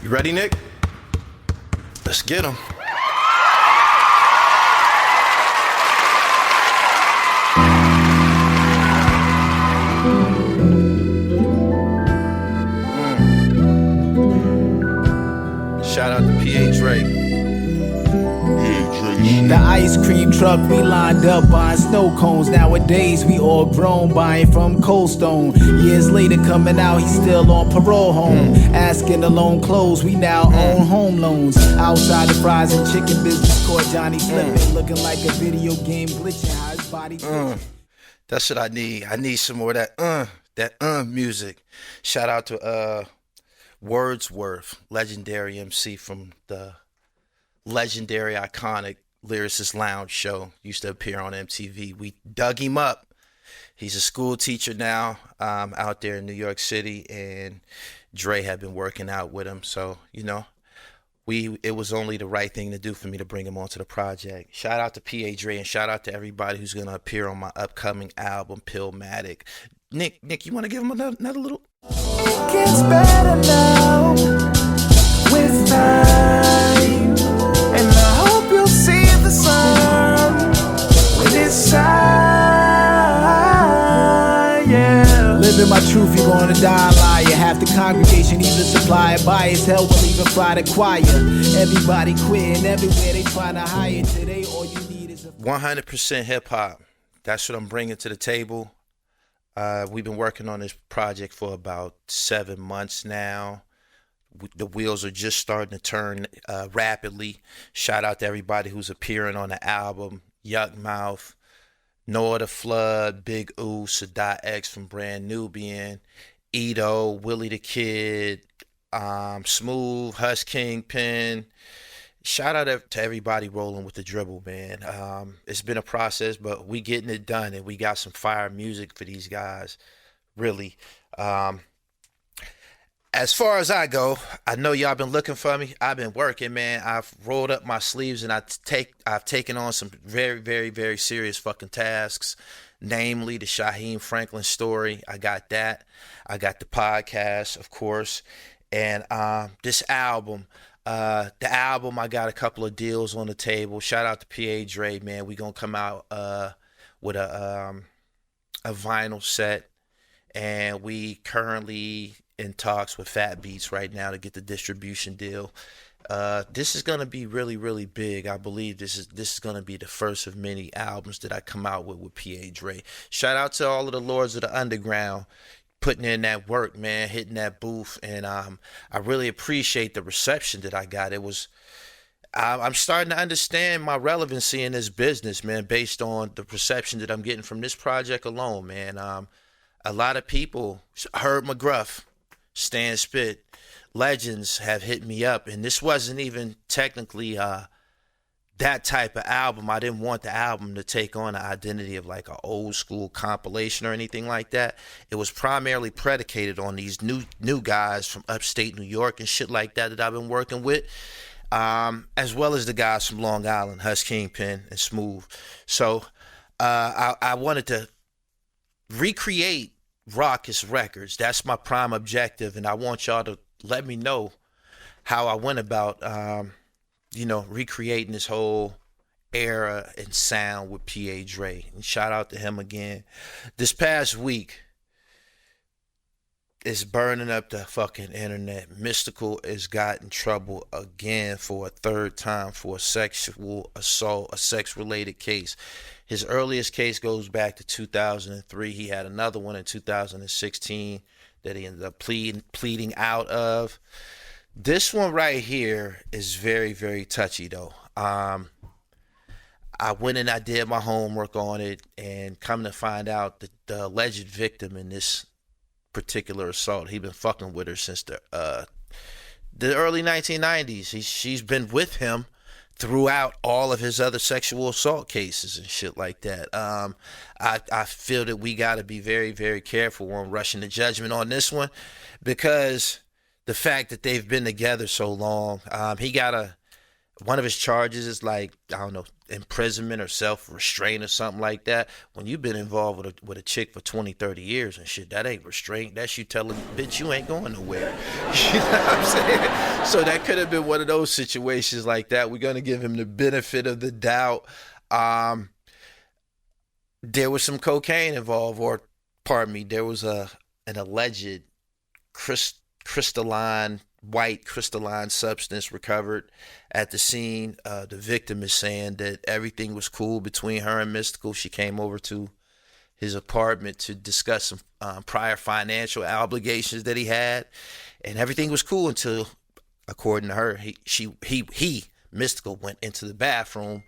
You ready, Nick? Let's get him. Shout out to PA Dre. The ice cream truck, we lined up buying snow cones. Nowadays, we all grown, buying from Cold Stone. Years later, coming out, he's still on parole home. Asking the loan close, we now own home loans. Outside the fries and chicken business, caught Johnny slipping, looking like a video game glitching. How his body That's what I need. I need some more of that music. Shout out to Wordsworth, legendary MC from the legendary, iconic Lyricist Lounge show. Used to appear on MTV. We dug him up. He's a school teacher now out there in New York City, and Dre had been working out with him. So, you know, it was only the right thing to do for me to bring him onto the project. Shout out to PA Dre, and shout out to everybody who's going to appear on my upcoming album, Pillmatic. Nick, you want to give him another little? It gets better now with time, and I hope you'll see the sun when it's time, yeah. Living my truth, you're gonna die a liar. Half the congregation either supply or bias. Hell will even fly the choir. Everybody quitting everywhere they try to hire. Today all you need is 100% hip hop. That's what I'm bringing to the table. We've been working on this project for about 7 months now. The wheels are just starting to turn rapidly. Shout out to everybody who's appearing on the album. Yuck Mouth, Noah the Flood, Big Ooh, Sadat X from Brand Nubian, Ito, Willie the Kid, Smooth, Hush Kingpin. Shout out to everybody rolling with the Dribble, man. It's been a process, but we getting it done, and we got some fire music for these guys, really. As far as I go, I know y'all been looking for me. I've been working, man. I've rolled up my sleeves, and I've taken on some very, very, very serious fucking tasks, namely the Shaheem Franklin story. I got that. I got the podcast, of course, and this album. The album, I got a couple of deals on the table. Shout out to PA Dre, man. We gonna come out with a vinyl set, and we currently in talks with Fat Beats right now to get the distribution deal. This is gonna be really, really big. I believe this is gonna be the first of many albums that I come out with PA Dre. Shout out to all of the Lords of the Underground, putting in that work, man, hitting that booth, and I really appreciate the reception that I got. I'm starting to understand my relevancy in this business, man, based on the reception that I'm getting from this project alone, man. A lot of people, Herb McGruff, Stan Spit, legends have hit me up, and this wasn't even technically that type of album. I didn't want the album to take on the identity of like an old school compilation or anything like that. It was primarily predicated on these new guys from upstate New York and shit like that I've been working with, as well as the guys from Long Island, Hush Kingpin and Smooth. So I wanted to recreate Raucous Records. That's my prime objective, and I want y'all to let me know how I went about recreating this whole era and sound with PA Dre. And shout out to him again. This past week, it's burning up the fucking internet. Mystikal has got in trouble again for a third time for a sexual assault, a sex-related case. His earliest case goes back to 2003. He had another one in 2016 that he ended up pleading out of. This one right here is very, very touchy, though. I went and I did my homework on it, and come to find out that the alleged victim in this particular assault, he'd been fucking with her since the early 1990s. She's been with him throughout all of his other sexual assault cases and shit like that. I feel that we got to be very, very careful when rushing to judgment on this one, because the fact that they've been together so long, he got one of his charges is like, I don't know, imprisonment or self-restraint or something like that. When you've been involved with a chick for 20, 30 years and shit, that ain't restraint. That's you telling, bitch, you ain't going nowhere. You know what I'm saying? So that could have been one of those situations like that. We're going to give him the benefit of the doubt. There was some cocaine involved, or pardon me, there was an alleged white crystalline substance recovered at the scene. The victim is saying that everything was cool between her and Mystikal. She came over to his apartment to discuss some prior financial obligations that he had, and everything was cool until, according to her, Mystikal went into the bathroom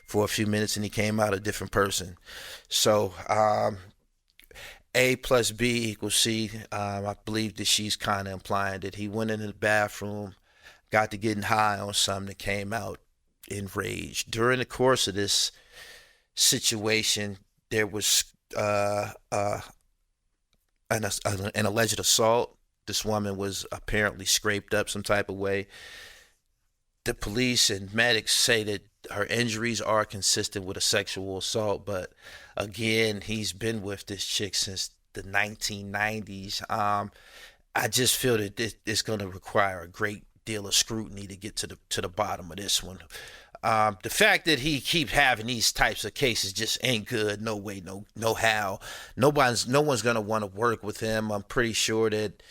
for a few minutes and he came out a different person. So A plus B equals C. I believe that she's kind of implying that he went into the bathroom, got to getting high on something, that came out enraged. During the course of this situation, there was an alleged assault. This woman was apparently scraped up some type of way. The police and medics say that her injuries are consistent with a sexual assault, but again, he's been with this chick since the 1990s. I just feel that it's going to require a great deal of scrutiny to get to the bottom of this one. The fact that he keeps having these types of cases just ain't good. No way, no how. No one's gonna want to work with him. I'm pretty sure that,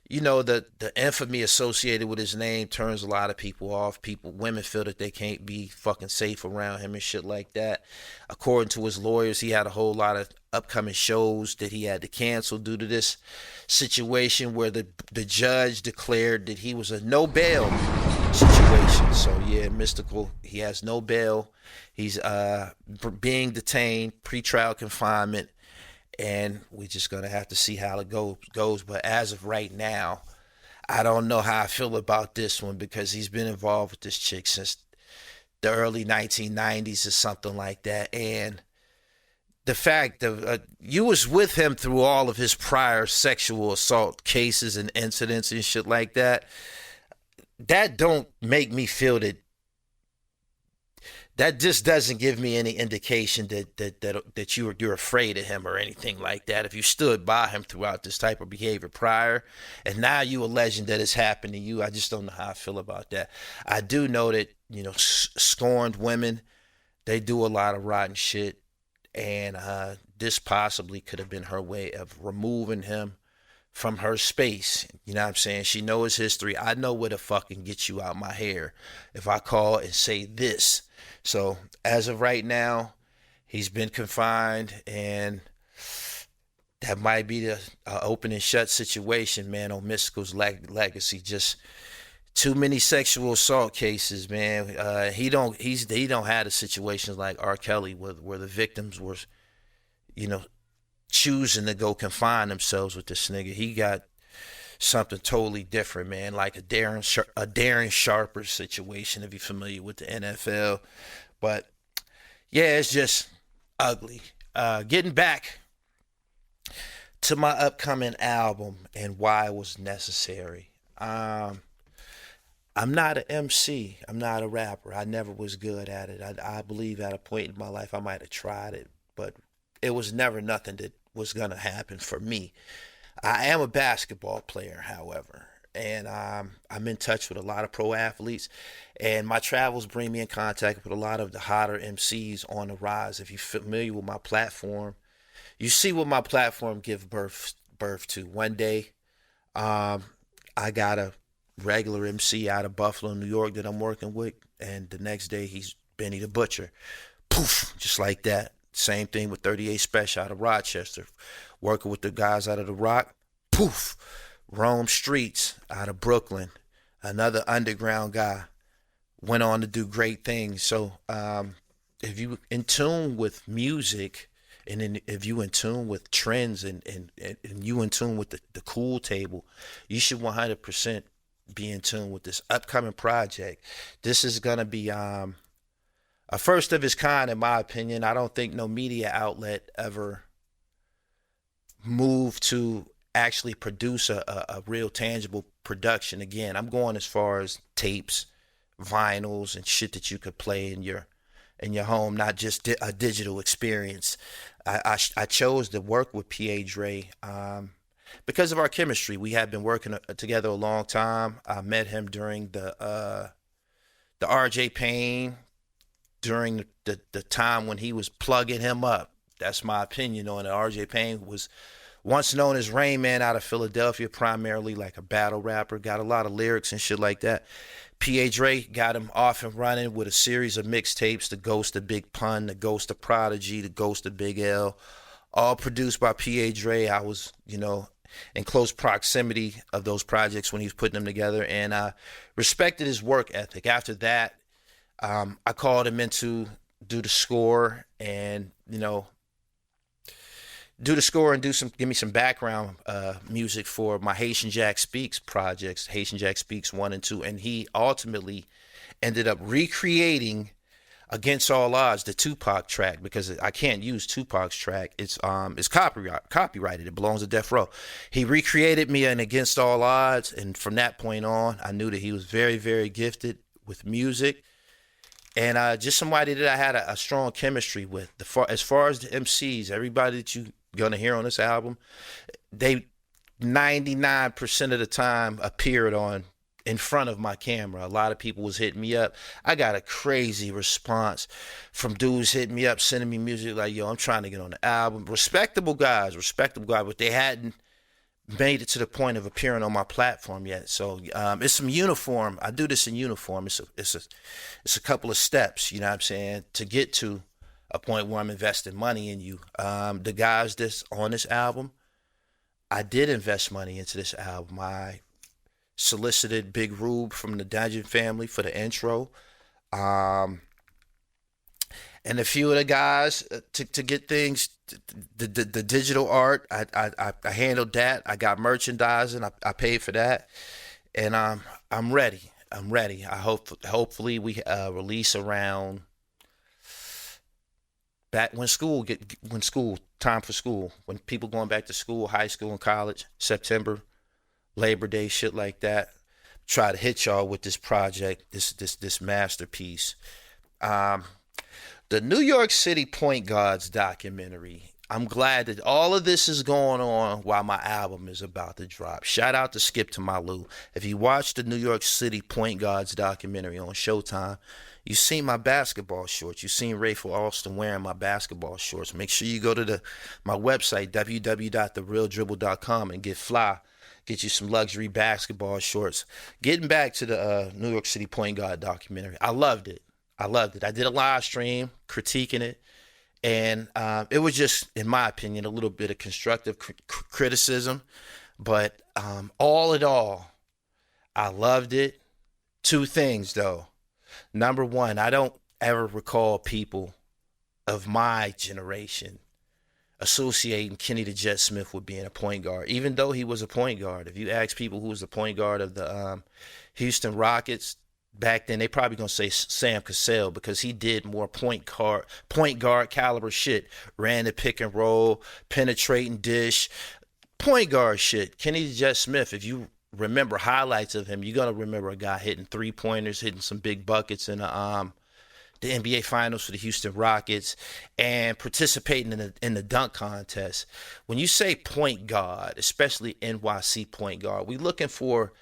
you know, the infamy associated with his name turns a lot of people off. Women feel that they can't be fucking safe around him and shit like that. According to his lawyers, he had a whole lot of upcoming shows that he had to cancel due to this situation where the judge declared that he was a no bail situation. So yeah, Mystikal, he has no bail. He's being detained, pretrial confinement, and we're just gonna have to see how it goes. But as of right now, I don't know how I feel about this one, because he's been involved with this chick since the early 1990s or something like that. And the fact of you was with him through all of his prior sexual assault cases and incidents and shit like that, that don't make me feel that just doesn't give me any indication that you're afraid of him or anything like that. If you stood by him throughout this type of behavior prior, and now you alleging that it's happened to you, I just don't know how I feel about that. I do know that, you know, scorned women, they do a lot of rotten shit, and this possibly could have been her way of removing him from her space. You know what I'm saying? She knows his history. I know where to fucking get you out my hair if I call and say this. So as of right now, he's been confined, and that might be the open and shut situation, man, on Mystikal's legacy. Just too many sexual assault cases, man. He don't have the situations like R. Kelly where the victims were, you know, choosing to go confine themselves with this nigga. He got something totally different, man, like a Darren Sharper situation, if you're familiar with the NFL. But yeah, it's just ugly. Getting back to my upcoming album and why it was necessary. I'm not an MC. I'm not a rapper. I never was good at it. I believe at a point in my life I might have tried it, but it was never nothing that was going to happen for me. I am a basketball player, however, and I'm in touch with a lot of pro athletes, and my travels bring me in contact with a lot of the hotter MCs on the rise. If you're familiar with my platform, you see what my platform give birth to. One day, I got a regular MC out of Buffalo, New York that I'm working with, and the next day he's Benny the Butcher. Poof, just like that. Same thing with 38 Special out of Rochester. Working with the guys out of The Rock. Poof. Rome Streets out of Brooklyn. Another underground guy. Went on to do great things. So if you in tune with music, and then if you in tune with trends, and you in tune with the cool table, you should 100% be in tune with this upcoming project. This is going to be a first of its kind, in my opinion. I don't think no media outlet ever moved to actually produce a real tangible production. Again, I'm going as far as tapes, vinyls, and shit that you could play in your in your home, not just a digital experience. I chose to work with PA Dre because of our chemistry. We had been working together a long time. I met him during the RJ Payne, during the time when he was plugging him up. That's my opinion on it. RJ Payne was once known as Rain Man out of Philadelphia, primarily like a battle rapper, got a lot of lyrics and shit like that. PA Dre got him off and running with a series of mixtapes, The Ghost of Big Pun, The Ghost of Prodigy, The Ghost of Big L, all produced by PA Dre. I was, in close proximity of those projects when he was putting them together, and I respected his work ethic. After that, I called him in to do the score and, give me some background music for my Haitian Jack Speaks projects, Haitian Jack Speaks 1 and 2. And he ultimately ended up recreating Against All Odds, the Tupac track, because I can't use Tupac's track. It's copyrighted. It belongs to Death Row. He recreated me in Against All Odds, and from that point on, I knew that he was very, very gifted with music. And just somebody that I had a strong chemistry with. As far as the MCs, everybody that you're going to hear on this album, they 99% of the time appeared in front of my camera. A lot of people was hitting me up. I got a crazy response from dudes hitting me up, sending me music like, yo, I'm trying to get on the album. Respectable guys, but they hadn't made it to the point of appearing on my platform yet. So it's some uniform. I do this in uniform. It's a couple of steps, you know what I'm saying, to get to a point where I'm investing money in you. The guys that's on this album, I did invest money into this album. I solicited Big Rube from the Dungeon family for the intro. And a few of the guys to get things, the digital art, I handled that. I got merchandising. I paid for that, and I'm ready. I hopefully we release around back when time for school, when people going back to school, high school and college, September, Labor Day, shit like that. Try to hit y'all with this project, this masterpiece. The New York City Point Guards documentary. I'm glad that all of this is going on while my album is about to drop. Shout out to Skip to My Lou. If you watch the New York City Point Guards documentary on Showtime, you seen my basketball shorts. You seen Rayful Alston wearing my basketball shorts. Make sure you go to my website, www.therealdribble.com, and get fly. Get you some luxury basketball shorts. Getting back to the New York City Point Guard documentary. I loved it. I did a live stream critiquing it, and it was just, in my opinion, a little bit of constructive criticism. But all in all, I loved it. Two things, though. Number one, I don't ever recall people of my generation associating Kenny the Jet Smith with being a point guard, even though he was a point guard. If you ask people who was the point guard of the Houston Rockets back then, they probably gonna say Sam Cassell, because he did more point guard caliber shit. Ran the pick and roll, penetrating dish, point guard shit. Kenny the Jet Smith, if you remember highlights of him, you're gonna remember a guy hitting 3-pointers, hitting some big buckets in the NBA Finals for the Houston Rockets, and participating in the dunk contest. When you say point guard, especially NYC point guard, we looking for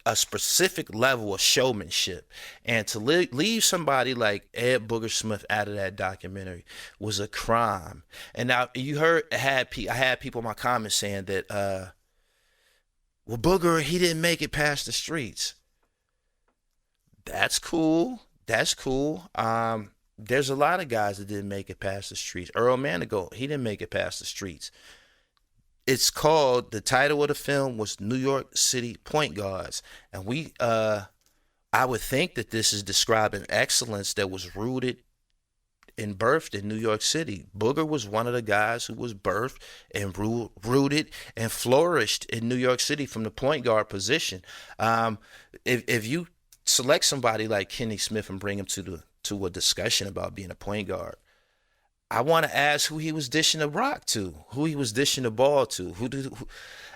a specific level of showmanship. And to leave somebody like Ed Booger Smith out of that documentary was a crime. And now you heard I had people in my comments saying that, well, Booger, he didn't make it past the streets. That's cool. There's a lot of guys that didn't make it past the streets. Earl Manigault, he didn't make it past the streets. It's called, the title of the film was New York City Point Guards. And I would think that this is describing excellence that was rooted and birthed in New York City. Booger was one of the guys who was birthed and rooted and flourished in New York City from the point guard position. If you select somebody like Kenny Smith and bring him to a discussion about being a point guard, I want to ask who he was dishing the rock to, who he was dishing the ball to.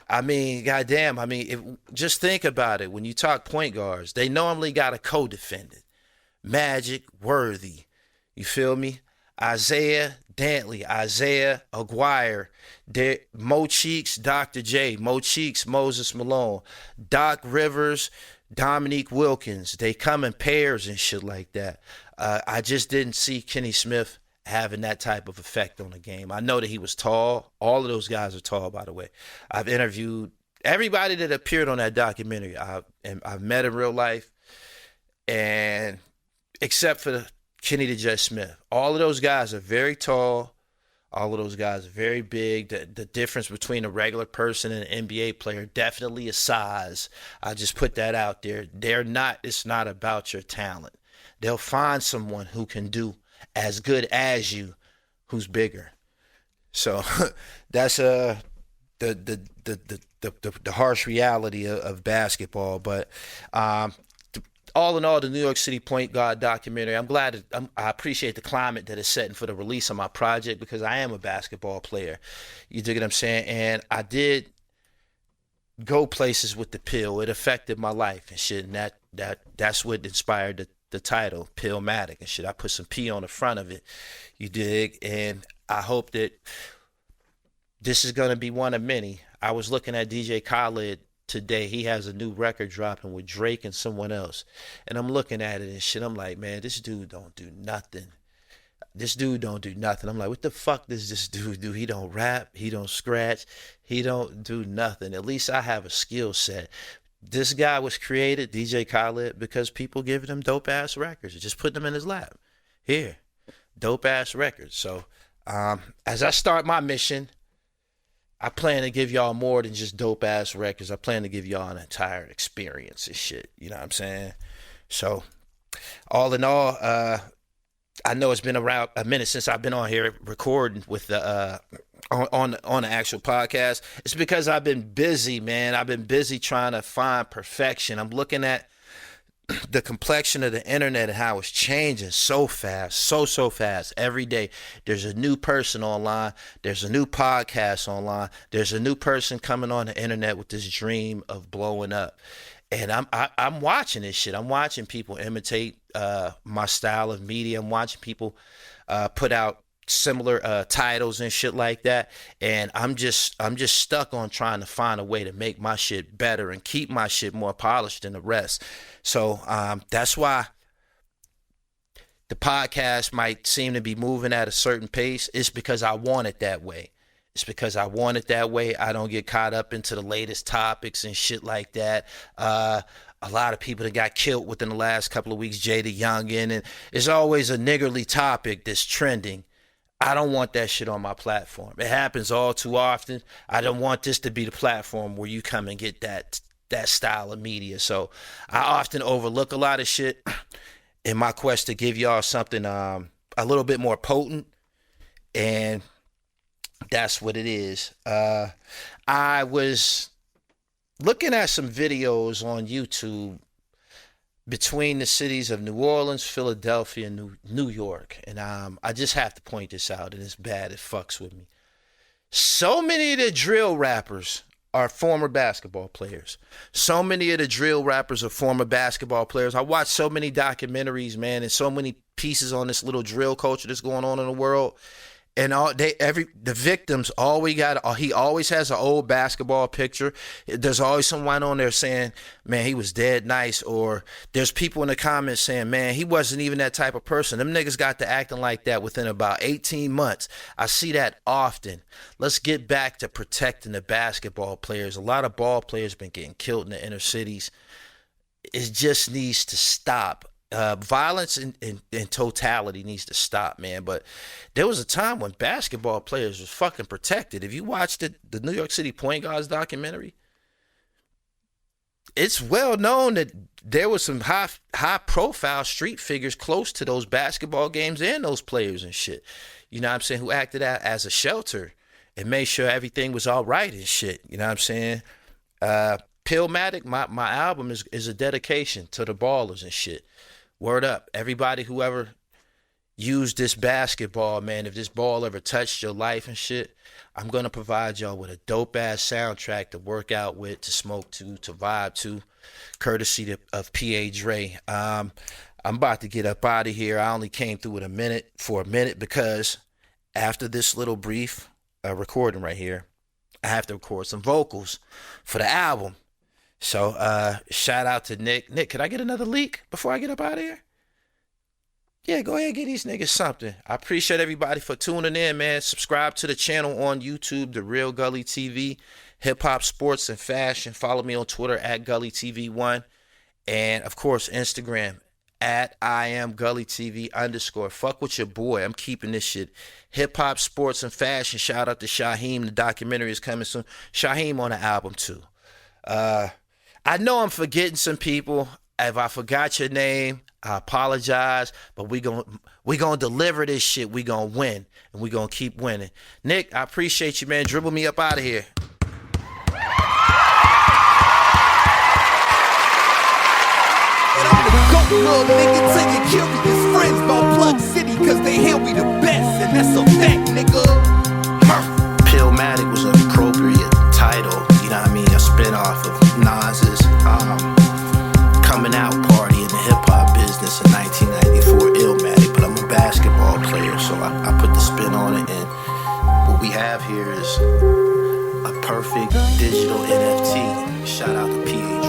Goddamn, just think about it. When you talk point guards, they normally got a co-defendant. Magic, Worthy, You feel me? Isaiah Dantley, Isaiah Aguirre, Mo Cheeks, Dr. J, Mo Cheeks, Moses Malone, Doc Rivers, Dominique Wilkins. They come in pairs and shit like that. I just didn't see Kenny Smith having that type of effect on the game. I know that he was tall. All of those guys are tall, by the way. I've interviewed everybody that appeared on that documentary. I've met in real life, and except for Kenny the Jet Smith. All of those guys are very tall. All of those guys are very big. The difference between a regular person and an NBA player definitely is size. I just put that out there. It's not about your talent. They'll find someone who can do as good as you, who's bigger. So that's the harsh reality of basketball. But all in all, the New York City Point Guard documentary, I appreciate the climate that is setting for the release of my project, because I am a basketball player. You dig what I'm saying? And I did go places with the pill. It affected my life and shit. And that's what inspired the title, Pillmatic and shit. I put some P on the front of it. You dig? And I hope that this is going to be one of many. I was looking at DJ Khaled today. He has a new record dropping with Drake and someone else. And I'm looking at it and shit. I'm like, man, this dude don't do nothing. I'm like, what the fuck does this dude do? He don't rap. He don't scratch. He don't do nothing. At least I have a skill set. This guy was created, DJ Khaled, because people giving him dope ass records. Just putting them in his lap. Here, dope ass records. So as I start my mission, I plan to give y'all more than just dope ass records. I plan to give y'all an entire experience and shit. You know what I'm saying? So all in all, I know it's been around a minute since I've been on here recording with the on the actual podcast. It's because I've been busy, man. I've been busy trying to find perfection. I'm looking at the complexion of the internet and how it's changing so fast, so fast. Every day there's a new person online. There's a new podcast online. There's a new person coming on the internet with this dream of blowing up. And I'm watching this shit. I'm watching people imitate my style of media. I'm watching people put out similar titles and shit like that. And I'm just stuck on trying to find a way to make my shit better and keep my shit more polished than the rest. So that's why the podcast might seem to be moving at a certain pace. It's because I want it that way. I don't get caught up into the latest topics and shit like that. A lot of people that got killed within the last couple of weeks, Jada Youngin, and it's always a niggerly topic that's trending. I don't want that shit on my platform. It happens all too often. I don't want this to be the platform where you come and get that style of media. So I often overlook a lot of shit in my quest to give y'all something a little bit more potent, and that's what it is. I was looking at some videos on YouTube between the cities of New Orleans, Philadelphia, and New York. And I just have to point this out, and it's bad. It fucks with me. So many of the drill rappers are former basketball players. I watch so many documentaries, man, and so many pieces on this little drill culture that's going on in the world. And the victims he always has an old basketball picture. There's always someone on there saying, man, he was dead nice. Or there's people in the comments saying, man, he wasn't even that type of person. Them niggas got to acting like that within about 18 months. I see that often. Let's get back to protecting the basketball players. A lot of ball players been getting killed in the inner cities. It just needs to stop. Violence in totality needs to stop, man. But there was a time when basketball players was fucking protected. If you watched the New York City Point Guards documentary, it's well known that there was some high profile street figures close to those basketball games and those players and shit. You know what I'm saying? Who acted out as a shelter and made sure everything was all right and shit. You know what I'm saying? Pillmatic, my album is a dedication to the ballers and shit. Word up. Everybody who ever used this basketball, man, if this ball ever touched your life and shit, I'm going to provide y'all with a dope-ass soundtrack to work out with, to smoke to vibe to, courtesy of P.A. Dre. I'm about to get up out of here. I only came through it for a minute because after this little brief recording right here, I have to record some vocals for the album. So shout out to Nick. Nick, could I get another leak before I get up out of here? Yeah, go ahead and get these niggas something. I appreciate everybody for tuning in, man. Subscribe to the channel on YouTube, The Real Gully TV, hip hop, sports, and fashion. Follow me on Twitter at GullyTV1. And of course, Instagram at IamGullyTV_. Fuck with your boy. I'm keeping this shit hip hop, sports, and fashion. Shout out to Shaheem. The documentary is coming soon. Shaheem on the album too. I know I'm forgetting some people. If I forgot your name, I apologize. But we gonna deliver this shit. We gonna win, and we gonna keep winning. Nick, I appreciate you, man. Dribble me up out of here. And I'm the GOAT, little nigga, till you kill me. His friends about Plug City, cause they hail me the best, and that's a fact, nigga. Pillmatic was an appropriate title, you know what I mean? A spinoff of Nas's coming out party in the hip hop business in 1994, Illmatic. But I'm a basketball player, so I put the spin on it. And what we have here is a perfect digital NFT. Shout out to PA